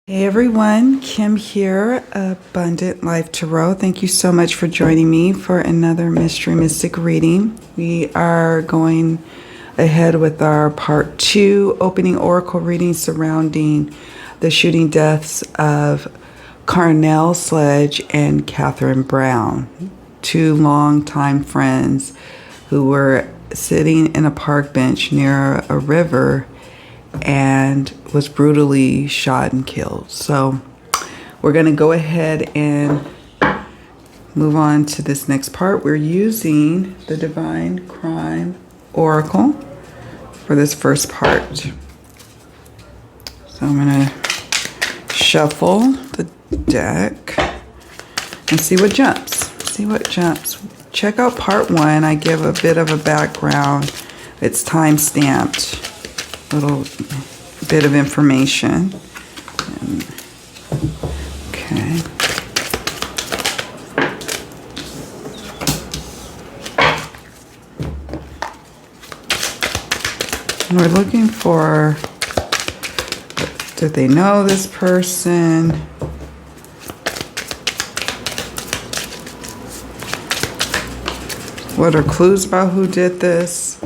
Hey everyone, Kim here, Abundant Life Tarot. Thank you so much for joining me for another Mystery Mystic reading. We are going ahead with our part 2 opening oracle reading surrounding the shooting deaths of CARNELL SLEDGE and Katherine Brown, two longtime friends who were sitting in a park bench near a river and was brutally shot and killed. So we're going to go ahead and move on to this next part. We're using the Divine Crime Oracle for this first part. So I'm going to shuffle the deck and see what jumps. See what jumps. Check out part 1. I give a bit of a background. It's time stamped. Little bit of information. Okay. And we're looking for, did they know this person? What are clues about who did this?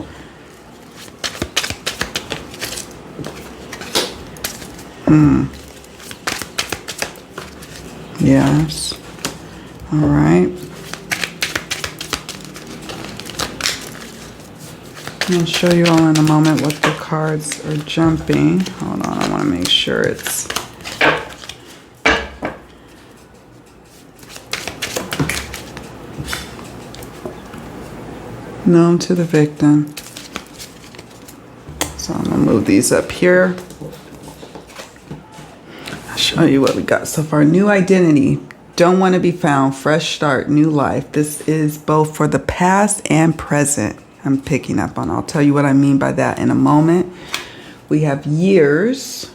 Yes. All right. I'll show you all in a moment what the cards are jumping. Hold on, I want to make sure it's... known to the victim. So I'm going to move these up here. Show you what we got so far. New identity, don't want to be found, fresh start, new life. This is both for the past and present. I'm picking up on. I'll tell you what I mean by that in a moment. We have years.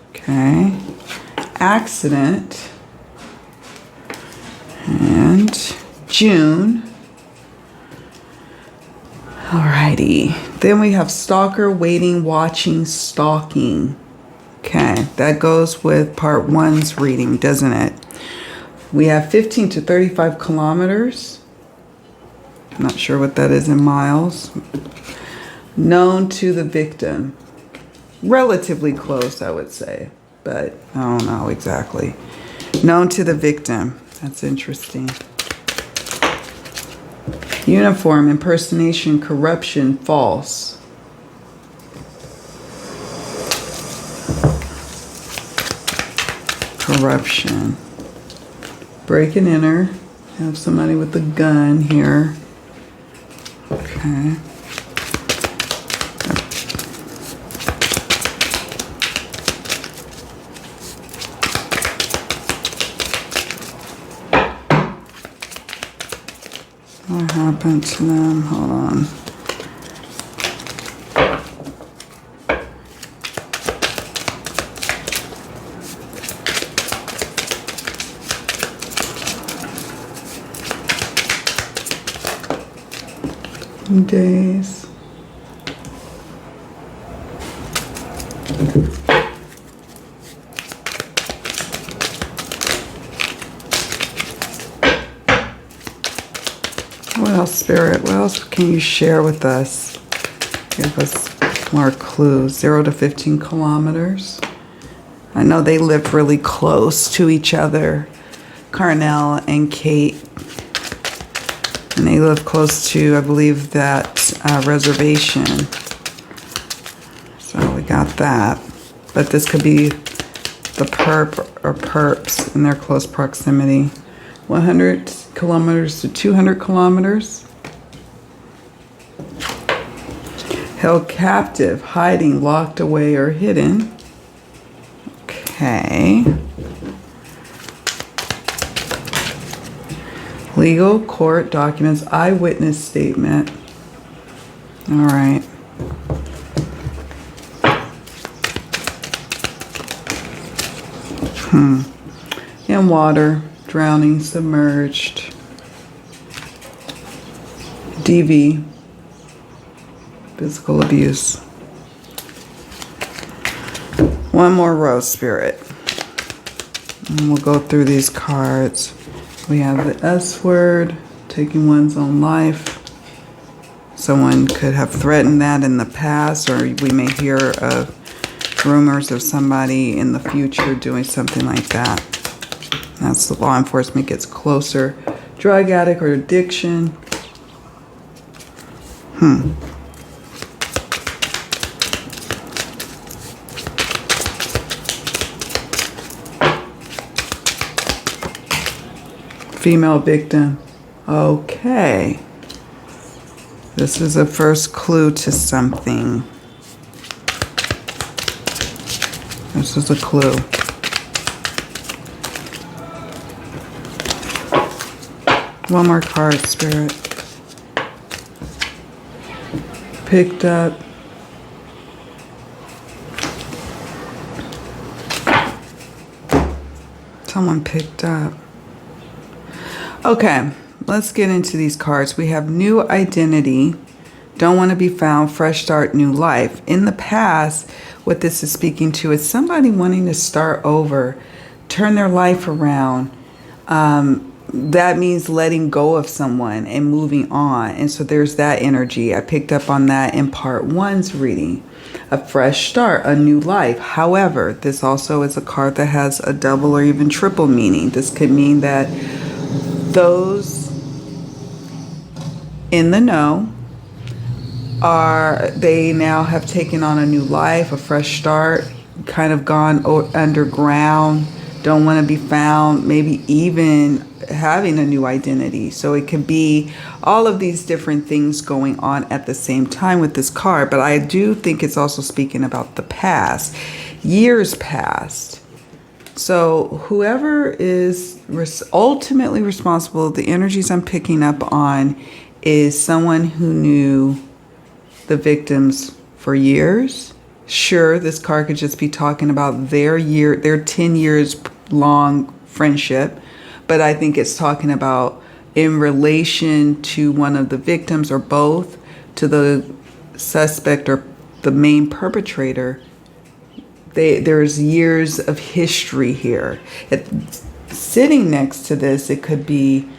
Okay. Accident. And June. Alrighty. Then we have stalker, waiting, watching, stalking. Okay, that goes with part 1's reading, doesn't it? We have 15 to 35 kilometers. I'm not sure what that is in miles. Known to the victim. Relatively close, I would say, but I don't know exactly. Known to the victim. That's interesting. Uniform, impersonation, corruption, false. Corruption. Break and enter. Have somebody with a gun here. Okay. What happened to them? Hold on. Days. What else, Spirit? What else can you share with us? Give us more clues. 0 to 15 kilometers. I know they live really close to each other. Carnell and Kate. And they live close to, I believe, that reservation. So we got that. But this could be the perp or perps in their close proximity. 100 kilometers to 200 kilometers. Held captive, hiding, locked away, or hidden. Okay. Legal, court, documents, eyewitness statement. All right. In water, drowning, submerged. DV, physical abuse. One more row, Spirit. And we'll go through these cards. We have the S word, taking one's own life. Someone could have threatened that in the past, or we may hear of rumors of somebody in the future doing something like that. That's the law enforcement gets closer. Drug addict or addiction. Female victim. Okay. This is a first clue to something. This is a clue. One more card, Spirit. Picked up. Someone picked up. Okay, let's get into these cards. We have new identity, don't want to be found, fresh start, new life. In the past, what this is speaking to is somebody wanting to start over, turn their life around. That means letting go of someone and moving on. And so there's that energy. I picked up on that in part 1's reading. A fresh start, a new life. However, this also is a card that has a double or even triple meaning. This could mean that those in the know they now have taken on a new life, a fresh start, kind of gone underground, don't want to be found, maybe even having a new identity. So it could be all of these different things going on at the same time with this card. But I do think it's also speaking about the past, years past. So whoever is ultimately responsible, the energies I'm picking up on is someone who knew the victims for years. Sure, this card could just be talking about their 10 years long friendship, but I think it's talking about in relation to one of the victims or both, to the suspect or the main perpetrator. There's years of history here. Sitting next to this, it could be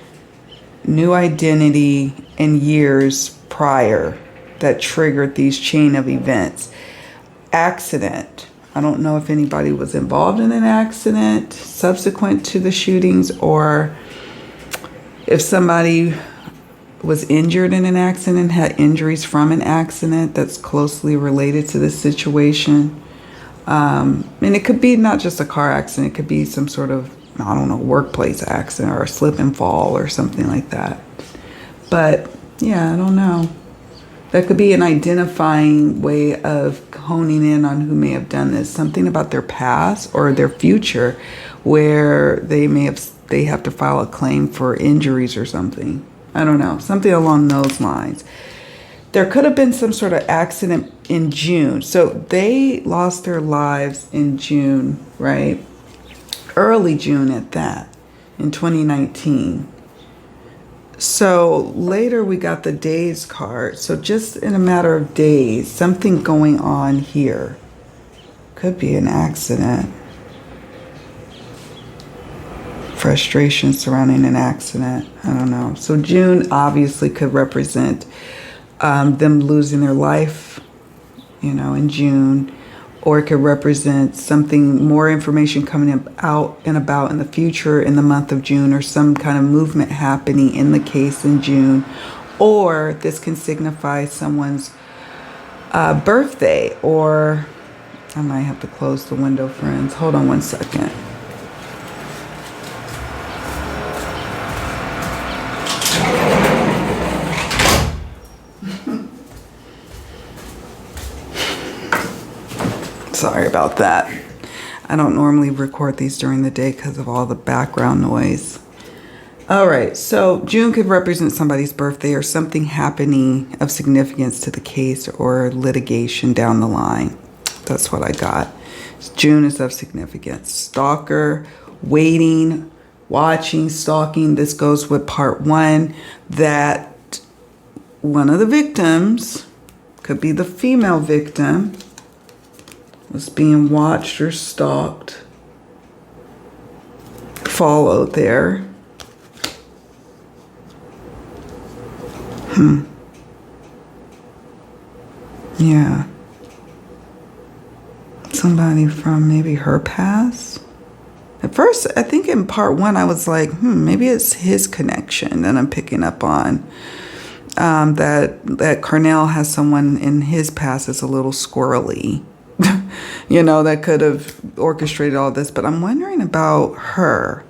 new identity and years prior that triggered these chain of events. Accident. I don't know if anybody was involved in an accident subsequent to the shootings, or if somebody was injured in an accident, had injuries from an accident that's closely related to this situation. And it could be not just a car accident, it could be some sort of, I don't know, workplace accident or a slip and fall or something like that. But yeah, I don't know. That could be an identifying way of honing in on who may have done this. Something about their past or their future where they have to file a claim for injuries or something. I don't know. Something along those lines. There could have been some sort of accident in June. So they lost their lives in June, right? Early June at that, in 2019. So later we got the days card. So just in a matter of days, something going on here. Could be an accident. Frustration surrounding an accident. I don't know. So June obviously could represent them losing their life, in June. Or it could represent something, more information coming out and about in the future in the month of June, or some kind of movement happening in the case in June. Or this can signify someone's birthday, or I might have to close the window, friends. Hold on one second. Sorry about that. I don't normally record these during the day because of all the background noise. All right, so June could represent somebody's birthday or something happening of significance to the case or litigation down the line. That's what I got. June is of significance. Stalker, waiting, watching, stalking. This goes with part 1, that one of the victims, could be the female victim, Was being watched or stalked. Followed there. Yeah. Somebody from maybe her past. At first, I think in part one, I was like, maybe it's his connection that I'm picking up on. That Carnell has someone in his past that's a little squirrely, that could have orchestrated all this. But I'm wondering about her,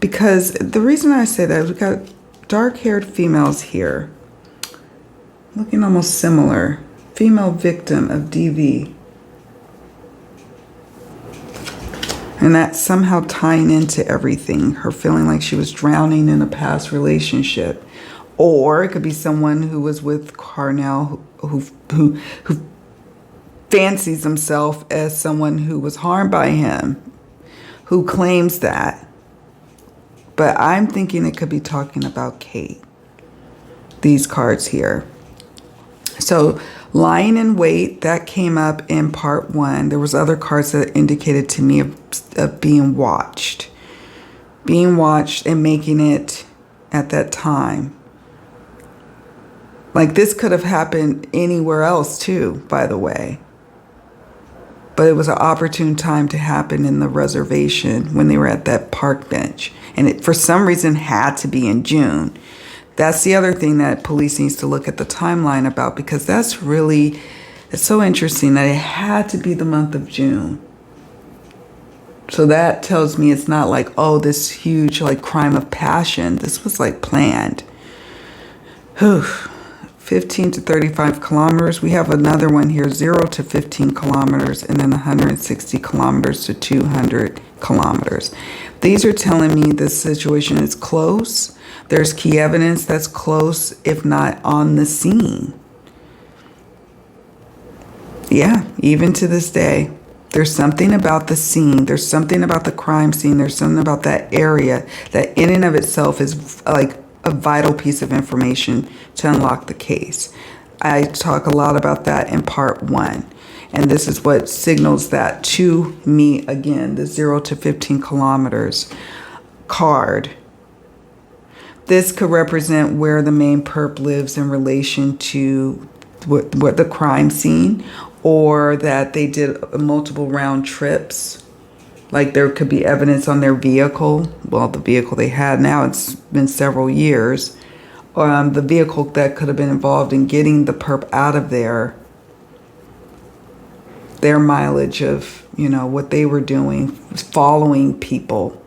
because the reason I say that is we've got dark-haired females here, looking almost similar. Female victim of DV. And that's somehow tying into everything. Her feeling like she was drowning in a past relationship. Or it could be someone who was with Carnell who fancies himself as someone who was harmed by him, who claims that. But I'm thinking it could be talking about Kate. These cards here. So lying in wait, that came up in part one. There was other cards that indicated to me of being watched. Being watched and making it at that time. Like this could have happened anywhere else too, by the way. But it was an opportune time to happen in the reservation when they were at that park bench. And it, for some reason, had to be in June. That's the other thing that police needs to look at the timeline about, because that's really, it's so interesting that it had to be the month of June. So that tells me it's not like, oh, this huge like crime of passion. This was like planned. Whew. 15 to 35 kilometers. We have another one here, 0 to 15 kilometers, and then 160 kilometers to 200 kilometers. These are telling me this situation is close. There's key evidence that's close, if not on the scene. Yeah, even to this day, there's something about the scene. There's something about the crime scene. There's something about that area that in and of itself is like a vital piece of information to unlock the case. I talk a lot about that in part one. And this is what signals that to me again, the 0 to 15 kilometers card. This could represent where the main perp lives in relation to what the crime scene, or that they did multiple round trips. Like there could be evidence on their vehicle. Well, the vehicle they had now, it's been several years. The vehicle that could have been involved in getting the perp out of there. Their mileage of, what they were doing, following people.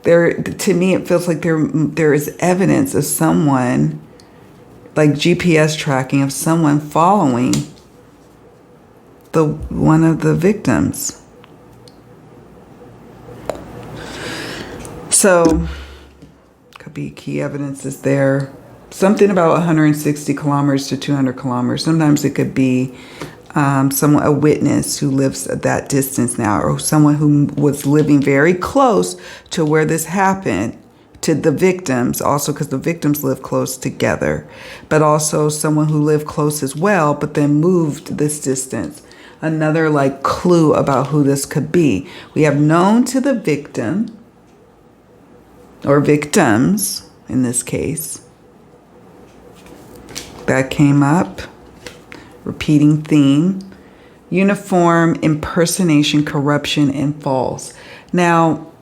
To me, it feels like there is evidence of someone, like GPS tracking of someone following one of the victims. So, could be key evidence is there. Something about 160 kilometers to 200 kilometers. Sometimes it could be a witness who lives at that distance now, or someone who was living very close to where this happened, to the victims, also because the victims live close together, but also someone who lived close as well, but then moved this distance. Another like clue about who this could be. We have known to the victim, or victims in this case. That came up. Repeating theme. Uniform, impersonation, corruption, and false. Now,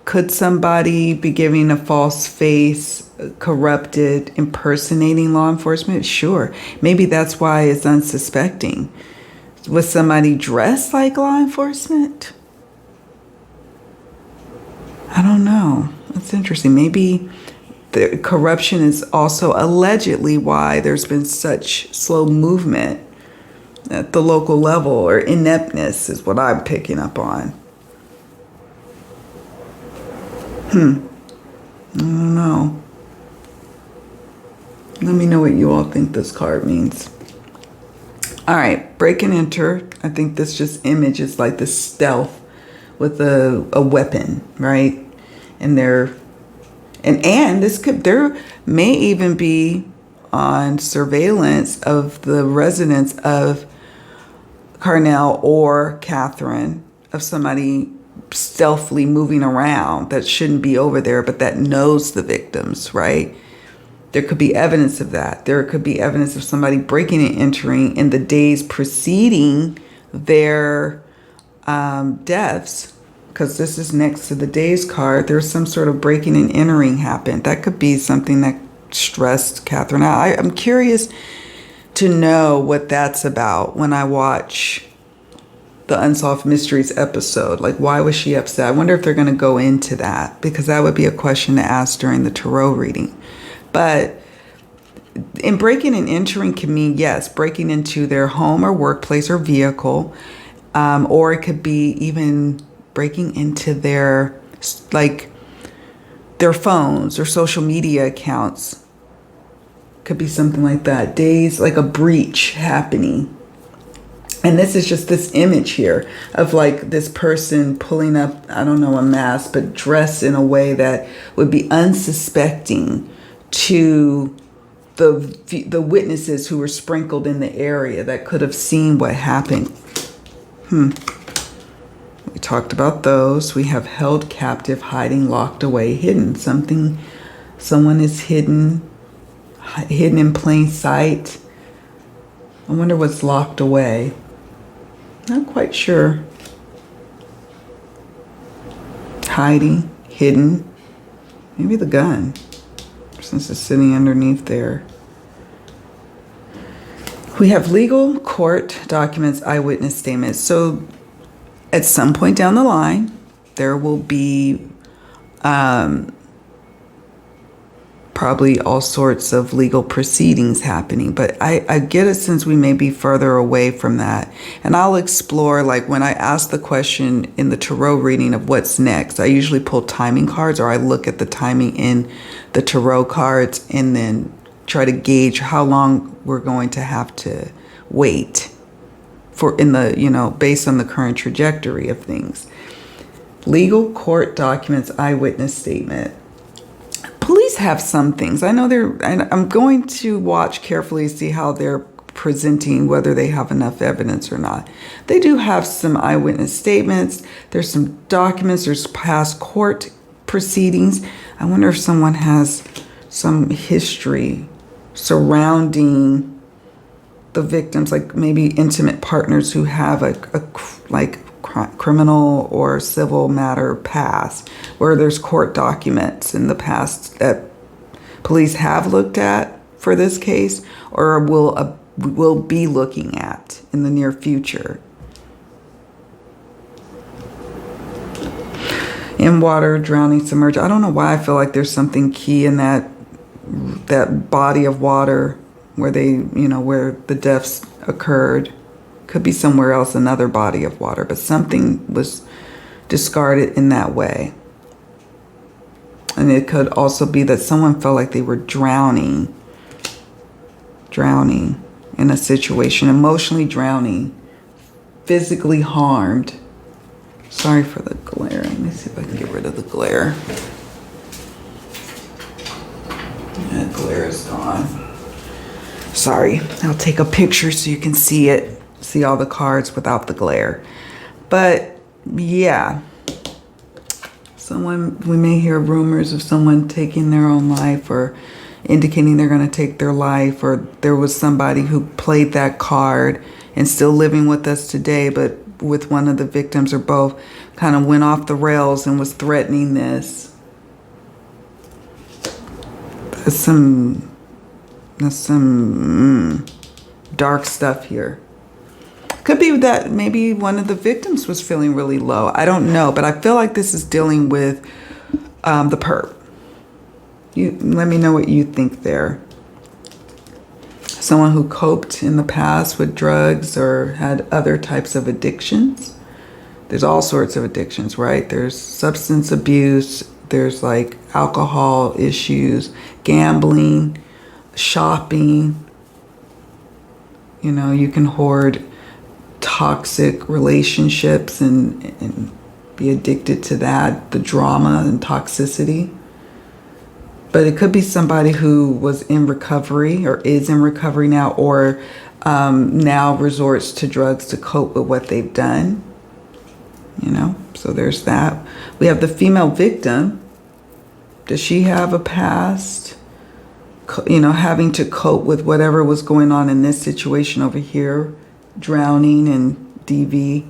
could somebody be giving a false face, corrupted, impersonating law enforcement? Sure. Maybe that's why it's unsuspecting. Was somebody dressed like law enforcement? I don't know. That's interesting. Maybe the corruption is also allegedly why there's been such slow movement at the local level, or ineptness is what I'm picking up on. I don't know. Let me know what you all think this card means. All right, break and enter. I think this just image is like the stealth with a weapon, right? And there may even be on surveillance of the residence of Carnell or Katherine, of somebody stealthily moving around that shouldn't be over there, but that knows the victims, right? There could be evidence of that. There could be evidence of somebody breaking and entering in the days preceding their deaths, because this is next to the days card. There's some sort of breaking and entering happened. That could be something that stressed Katherine out. I'm curious to know what that's about when I watch the Unsolved Mysteries episode. Like, why was she upset? I wonder if they're going to go into that, because that would be a question to ask during the tarot reading. But in breaking and entering can mean, yes, breaking into their home or workplace or vehicle, or it could be even breaking into their phones or social media accounts. Could be something like that. Days, like a breach happening. And this is just this image here of like this person pulling up, I don't know, a mask, but dressed in a way that would be unsuspecting to the witnesses who were sprinkled in the area that could have seen what happened. We talked about those. We have held captive, hiding, locked away, hidden. Someone is hidden in plain sight. I wonder what's locked away. Not quite sure. Hiding, hidden. Maybe the gun, since it's sitting underneath there. We have legal, court documents, eyewitness statements. So at some point down the line, there will be probably all sorts of legal proceedings happening. But I get a sense we may be further away from that. And I'll explore, like when I ask the question in the tarot reading of what's next, I usually pull timing cards, or I look at the timing in the tarot cards and then try to gauge how long we're going to have to wait for based on the current trajectory of things. Legal, court documents, eyewitness statement. Police have some things. I know I'm going to watch carefully to see how they're presenting, whether they have enough evidence or not. They do have some eyewitness statements. There's some documents. There's past court proceedings. I wonder if someone has some history surrounding the victims, like maybe intimate partners who have a criminal or civil matter past, where there's court documents in the past that police have looked at for this case, or will be looking at in the near future. In water, drowning, submerged. I don't know why I feel like there's something key in that body of water where where the deaths occurred. Could be somewhere else, another body of water, but something was discarded in that way. And it could also be that someone felt like they were drowning in a situation, emotionally drowning, physically harmed. Sorry for the glare. Let me see if I can get rid of the glare. Yeah, the glare is gone. Sorry, I'll take a picture so you can see it. See all the cards without the glare. But yeah, we may hear rumors of someone taking their own life, or indicating they're going to take their life, or there was somebody who played that card and still living with us today, but with one of the victims or both, kind of went off the rails and was threatening this. There's some dark stuff here. Could be that maybe one of the victims was feeling really low. I don't know, but I feel like this is dealing with the perp. Let me know what you think there. Someone who coped in the past with drugs or had other types of addictions. There's all sorts of addictions, right? There's substance abuse. There's like alcohol issues, gambling, shopping. You can hoard toxic relationships and be addicted to that, the drama and toxicity. But it could be somebody who was in recovery or is in recovery now, or now resorts to drugs to cope with what they've done. You know, so there's that. We have the female victim. Does she have a past, you know, having to cope with whatever was going on in this situation over here, drowning and DV?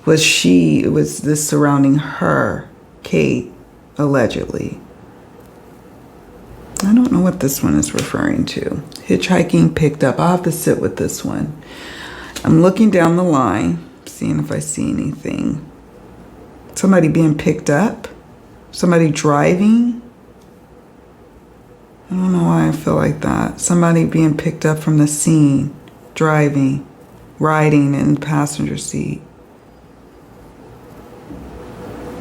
Was this surrounding her, Kate, allegedly? I don't know what this one is referring to. Hitchhiking picked up. I'll have to sit with this one. I'm looking down the line, seeing if I see anything. Somebody being picked up? Somebody driving? I don't know why I feel like that. Somebody being picked up from the scene, driving, riding in the passenger seat.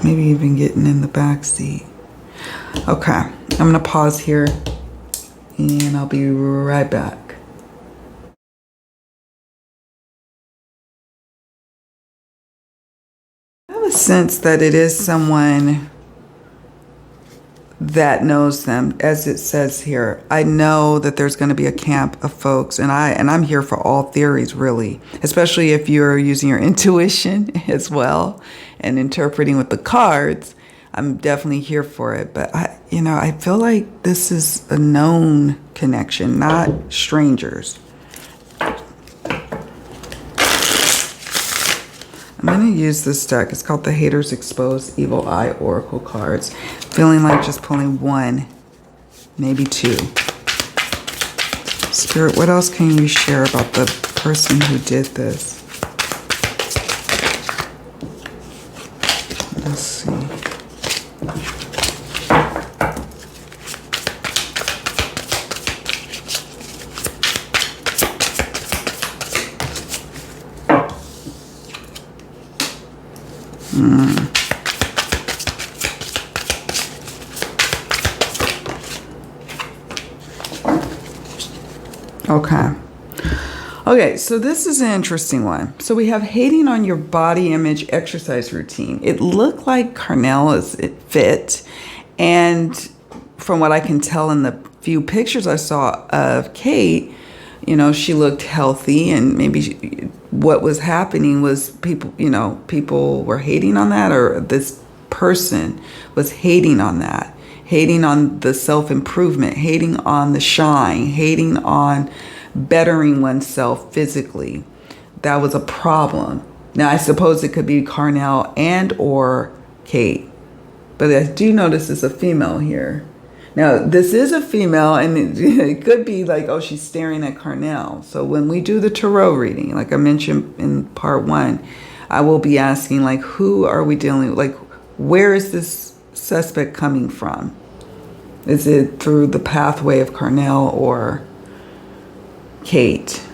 Maybe even getting in the back seat. Okay, I'm going to pause here and I'll be right back. I have a sense that it is someone that knows them, as it says here. I know that there's going to be a camp of folks, and I'm here for all theories, really, especially if you're using your intuition as well and interpreting with the cards. I'm definitely here for it, but I feel like this is a known connection, not strangers. I'm going to use this deck. It's called the Haters Exposed Evil Eye Oracle cards. Feeling like just pulling one, maybe two. Spirit, what else can you share about the person who did this? Let's see. Okay, so this is an interesting one. So we have hating on your body image exercise routine. It looked like Carnell is fit, and from what I can tell in the few pictures I saw of Kate, you know, she looked healthy, and maybe what was happening was people were hating on that, or this person was hating on that, hating on the self-improvement, hating on the shine, hating on bettering oneself physically. That was a problem. Now, I suppose it could be Carnell and or Kate, but I do notice it's a female here. Now, this is a female, and it could be like, oh, she's staring at Carnell. So when we do the tarot reading, like I mentioned in part 1, I will be asking, like, who are we dealing with? Like, where is this suspect coming from? Is it through the pathway of Carnell or Kate?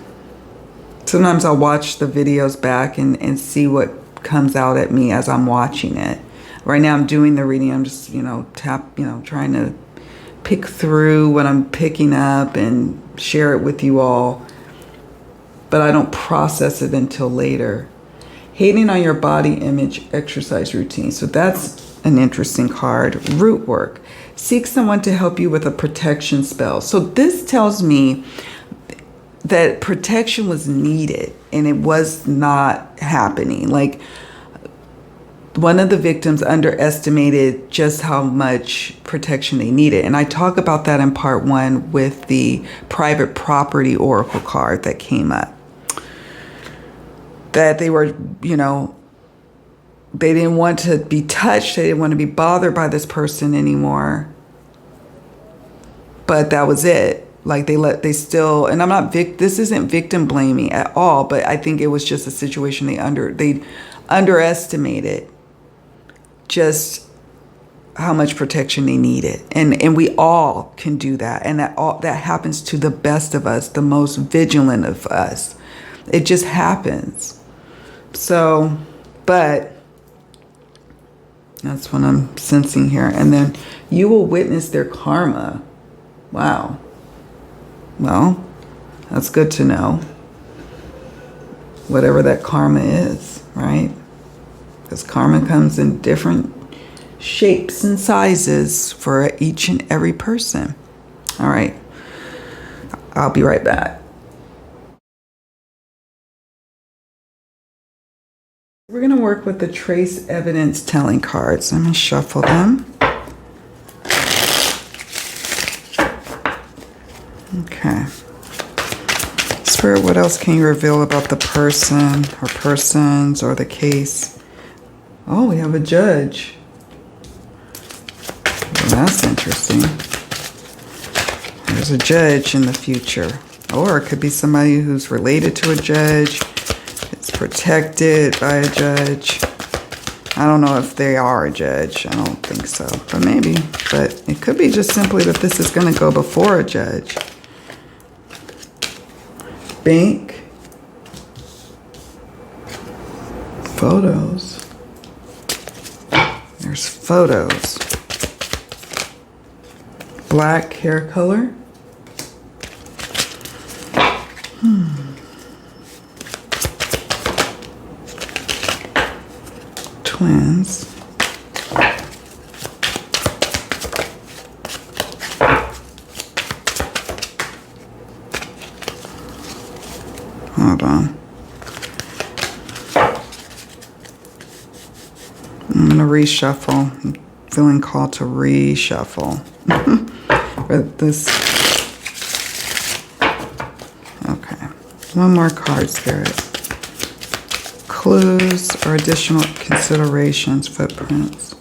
Sometimes I'll watch the videos back and see what comes out at me as I'm watching it. Right now I'm doing the reading. I'm just, trying to pick through what I'm picking up and share it with you all. But I don't process it until later. Hating on your body image exercise routine. So that's an interesting card. Root work. Seek someone to help you with a protection spell. So this tells me that protection was needed and it was not happening. Like, one of the victims underestimated just how much protection they needed. And I talk about that in part 1 with the private property oracle card that came up. That they were, they didn't want to be touched. They didn't want to be bothered by this person anymore. But that was it. Like, and I'm not, this isn't victim blaming at all, but I think it was just a situation they underestimated just how much protection they needed. And we all can do that. And that happens to the best of us, the most vigilant of us. It just happens. So, but that's what I'm sensing here. And then you will witness their karma. Wow. Well, that's good to know. Whatever that karma is, right? Because karma comes in different shapes and sizes for each and every person. All right. I'll be right back. We're going to work with the trace evidence telling cards. I'm going to shuffle them. Okay. Spirit, what else can you reveal about the person or persons or the case? Oh, we have a judge. Well, that's interesting. There's a judge in the future. Or it could be somebody who's related to a judge. It's protected by a judge. I don't know if they are a judge. I don't think so. But maybe. But it could be just simply that this is going to go before a judge. Bank. Photos. There's photos. Black hair color. Twins. Hold on. I'm going to reshuffle. I'm feeling called to reshuffle. But this. Okay. One more card, Spirit. Clues or additional considerations, footprints.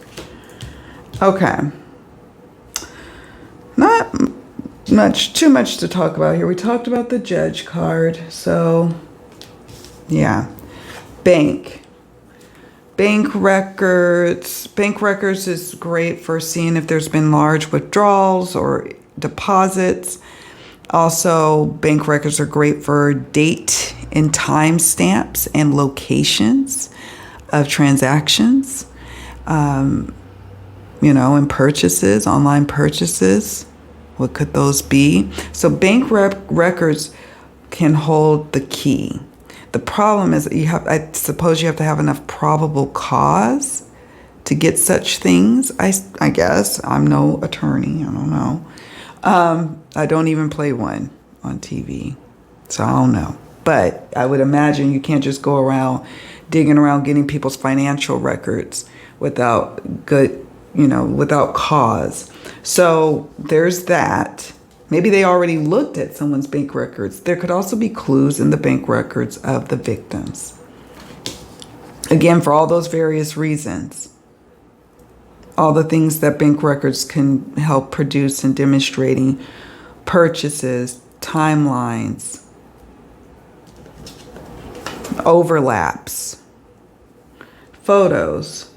Okay. Not too much to talk about here. We talked about the judge card. So, yeah. Bank. Bank records. Bank records is great for seeing if there's been large withdrawals or deposits. Also, bank records are great for date and time stamps and locations of transactions. And purchases, online purchases. What could those be? So bank records can hold the key. The problem is that I suppose you have to have enough probable cause to get such things. I guess. I'm no attorney. I don't know. I don't even play one on TV. So I don't know. But I would imagine you can't just go around digging around getting people's financial records without without cause. So there's that. Maybe they already looked at someone's bank records. There could also be clues in the bank records of the victims. Again, for all those various reasons. All the things that bank records can help produce in demonstrating purchases, timelines, overlaps, photos.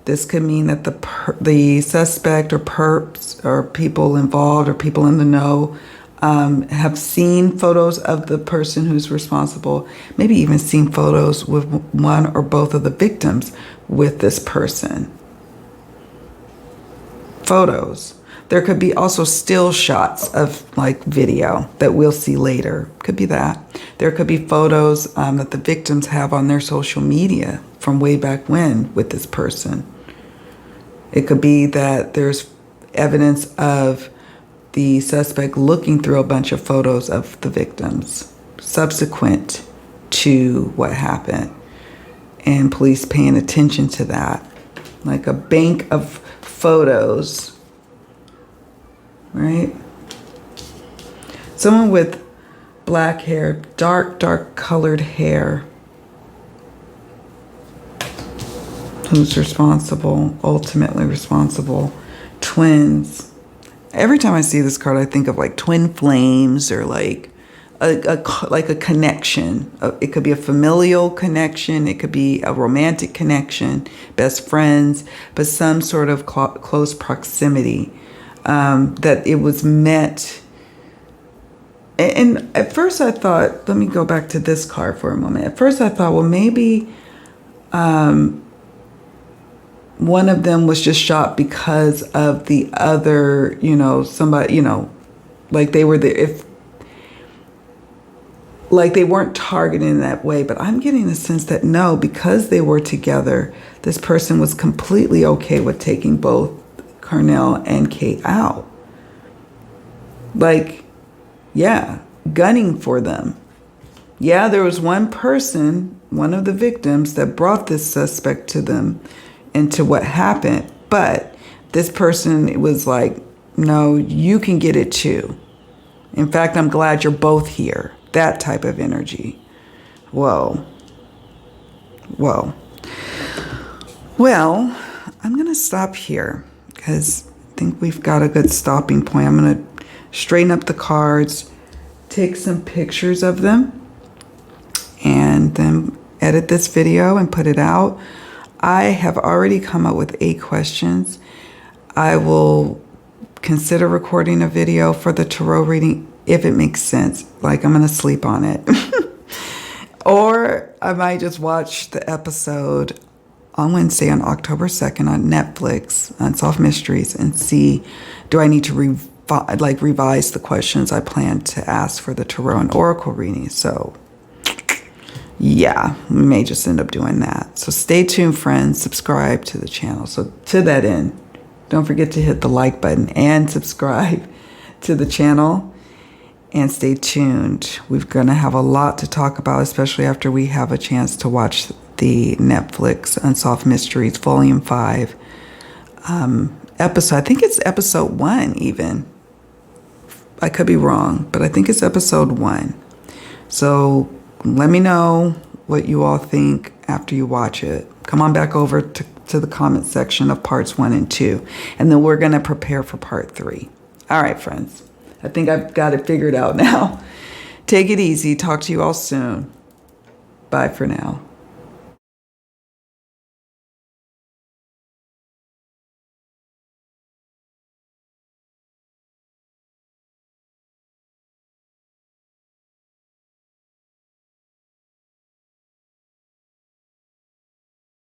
This could mean that the suspect or perps or people involved or people in the know have seen photos of the person who's responsible, maybe even seen photos with one or both of the victims with this person. Photos. There could be also still shots of video that we'll see later. Could be that. There could be photos that the victims have on their social media from way back when with this person. It could be that there's evidence of the suspect looking through a bunch of photos of the victims subsequent to what happened and police paying attention to that. Like a bank of photos, right? Someone with black hair, dark colored hair. Who's responsible, ultimately responsible? Twins. Every time I see this card, I think of twin flames or like a connection. It could be a familial connection. It could be a romantic connection, best friends, but some sort of close proximity that it was met. And at first I thought, let me go back to this card for a moment. At first I thought, well, maybe one of them was just shot because of the other, somebody, like they were there, like they weren't targeted in that way. But I'm getting the sense that no, because they were together, this person was completely okay with taking both Carnell and Kate out. Gunning for them. Yeah, there was one person, one of the victims, that brought this suspect to them into what happened. But this person was like, no, you can get it too. In fact, I'm glad you're both here. That type of energy. Whoa. Whoa. Well, I'm going to stop here because I think we've got a good stopping point. I'm going to straighten up the cards, take some pictures of them, and then edit this video and put it out. I have already come up with 8 questions. I will consider recording a video for the tarot reading if it makes sense. Like, I'm going to sleep on it. Or I might just watch the episode on Wednesday on October 2nd on Netflix, Unsolved Mysteries, and see, do I need to revise the questions I plan to ask for the tarot and oracle reading. So yeah, we may just end up doing that. So stay tuned, friends. Subscribe to the channel. So to that end, don't forget to hit the like button and subscribe to the channel. And stay tuned. We're going to have a lot to talk about, especially after we have a chance to watch the Netflix Unsolved Mysteries Volume 5 episode. I think it's episode 1 even. I could be wrong, but I think it's episode 1. So let me know what you all think after you watch it. Come on back over to the comment section of parts 1 and 2. And then we're going to prepare for part 3. All right, friends. I think I've got it figured out now. Take it easy. Talk to you all soon. Bye for now.